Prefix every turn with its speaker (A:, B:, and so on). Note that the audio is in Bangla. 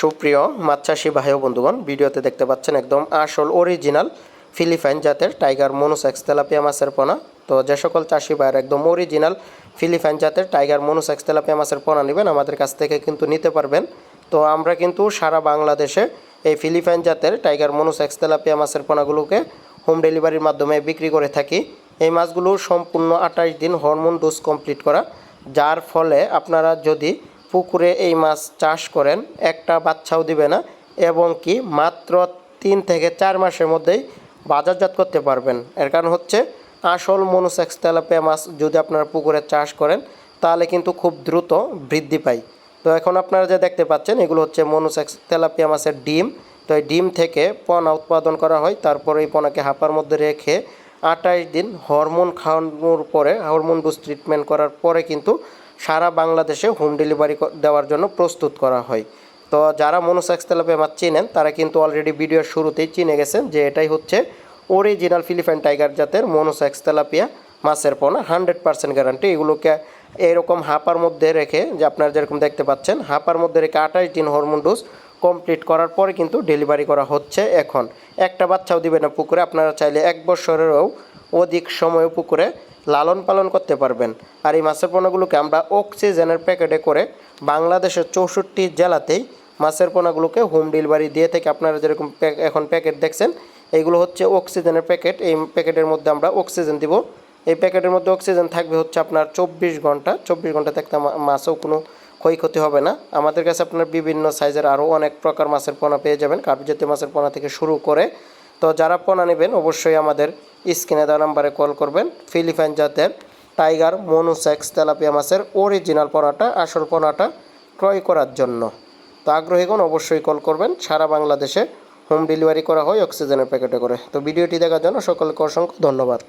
A: সুপ্রিয় মাছ চাষি ভাই ও বন্ধুগণ, ভিডিওতে দেখতে পাচ্ছেন একদম আসল অরিজিনাল ফিলিপাইন জাতের টাইগার মনোসেক্স তেলাপিয়া মাছের পোনা। তো যে সকল চাষি ভাইয়ের একদম অরিজিনাল ফিলিপাইন জাতের টাইগার মনোসেক্স তেলাপিয়া মাছের পোনা নেবেন, আমাদের কাছ থেকে কিন্তু নিতে পারবেন। তো আমরা কিন্তু সারা বাংলাদেশে এই ফিলিপাইন জাতের টাইগার মনোসেক্স তেলাপিয়া মাছের পোনাগুলোকে হোম ডেলিভারির মাধ্যমে বিক্রি করে থাকি। এই মাছগুলো সম্পূর্ণ 28 দিন হরমোন ডোজ কমপ্লিট করা, যার ফলে আপনারা যদি পুকুরে এই মাছ চাষ করেন একটা বাচ্চাও দিবে না, এবং কি মাত্র 3 থেকে 4 মাসের মধ্যেই বাজারজাত করতে পারবেন। এর কারণ হচ্ছে আসল মনোসেক্স তেলাপিয়া মাছ যদি আপনারা পুকুরে চাষ করেন তাহলে কিন্তু খুব দ্রুত বৃদ্ধি পায়। তো এখন আপনারা যে দেখতে পাচ্ছেন এগুলো হচ্ছে মনোসেক্স তেলাপিয়া মাছের ডিম। তো এই ডিম থেকে পোনা উৎপাদন করা হয়, তারপরে এই পোনাকে হাঁপার মধ্যে রেখে 28 দিন হরমোন খাওয়ানোর পরে, হরমোন ডোজ ট্রিটমেন্ট করার পরে কিন্তু সারা বাংলাদেশে হোম ডেলিভারি দেওয়ার জন্য প্রস্তুত করা হয়। তো যারা মনোসেক্স তেলাপিয়া মাছ চিনেন তারা কিন্তু অলরেডি ভিডিওর শুরুতেই চিনে গেছেন যে এটাই হচ্ছে অরিজিনাল ফিলিপাইন টাইগার জাতের মনোসেক্স তেলাপিয়া মাছের পোনা, 100% গ্যারান্টি। এগুলোকে এরকম হাঁপার মধ্যে রেখে, যে আপনারা যেরকম দেখতে পাচ্ছেন হাঁপার মধ্যে রেখে 28 দিন হরমোন ডোজ কমপ্লিট করার পরে কিন্তু ডেলিভারি করা হচ্ছে। এখন একটা বাচ্চাও দিবে না পুকুরে, আপনারা চাইলে 1 বছরেরও অধিক সময় পুকুরে লালন পালন করতে পারবেন। আর এই মাছের পোনাগুলোকে আমরা অক্সিজেনের প্যাকেটে করে বাংলাদেশের 64 জেলাতেই মাছের পোনাগুলোকে হোম ডেলিভারি দিয়ে থেকে, আপনারা যেরকম এখন প্যাকেট দেখছেন এইগুলো হচ্ছে অক্সিজেনের প্যাকেট। এই প্যাকেটের মধ্যে আমরা অক্সিজেন দিব। এই প্যাকেটের মধ্যে অক্সিজেন থাকবে হচ্ছে আপনার 24 ঘন্টা। 24 ঘন্টা থাকতে মাছও কোনো ক্ষয়ক্ষতি হবে না। আমাদের কাছে আপনার বিভিন্ন সাইজের আরও অনেক প্রকার মাছের পোনা পেয়ে যাবেন, কার্প জাতীয় মাছের পোনা থেকে শুরু করে। তো যারা পোনা নেবেন অবশ্যই আমাদের স্ক্রিনে দেওয়া নাম্বারে কল করবেন। ফিলিপাইন জাতের টাইগার মনোসেক্স তেলাপিয়া মাছের অরিজিনাল পোনাটা, আসল পোনাটা ক্রয় করার জন্য। তো আগ্রহীগণ অবশ্যই কল করবেন। সারা বাংলাদেশে হোম ডেলিভারি করা হয় অক্সিজেনের প্যাকেটে করে। তো ভিডিওটি দেখার জন্য সকলকে অসংখ্য ধন্যবাদ।